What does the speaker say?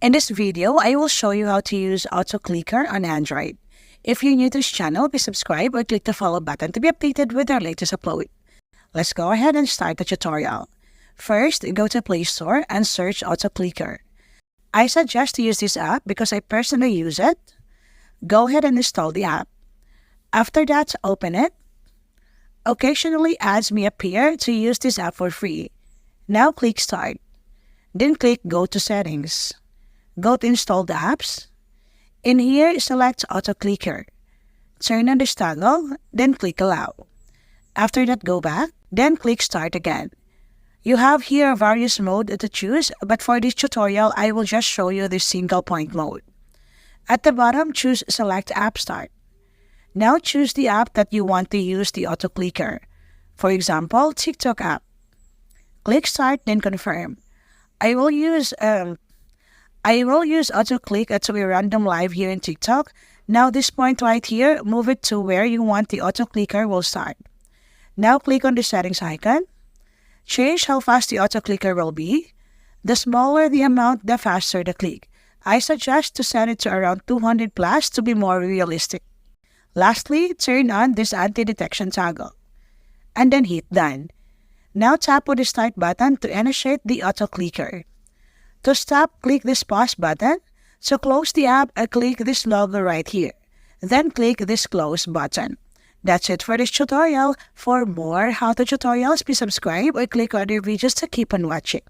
In this video, I will show you how to use Auto Clicker on Android. If you're new to this channel, please subscribe or click the follow button to be updated with our latest upload. Let's go ahead and start the tutorial. First, go to Play Store and search Auto Clicker. I suggest to use this app because I personally use it. Go ahead and install the app. After that, open it. Occasionally, ads may appear to use this app for free. Now click Start. Then click Go to Settings. Go to Install the apps. In here, select Auto Clicker. Turn on this toggle, then click Allow. After that, go back, then click Start again. You have here various modes to choose, but for this tutorial, I will just show you the single point mode. At the bottom, choose Select App Start. Now choose the app that you want to use the Auto Clicker. For example, TikTok app. Click Start, then Confirm. I will use Auto Click to be random live here in TikTok. Now this point right here, move it to where you want the Auto Clicker will start. Now click on the settings icon. Change how fast the Auto Clicker will be. The smaller the amount, the faster the click. I suggest to set it to around 200 plus to be more realistic. Lastly, turn on this anti-detection toggle. And then hit Done. Now tap on the Start button to initiate the Auto Clicker. To stop, click this Pause button. To close the app, click this logo right here. Then click this Close button. That's it for this tutorial. For more how-to tutorials, please subscribe or click other videos to keep on watching.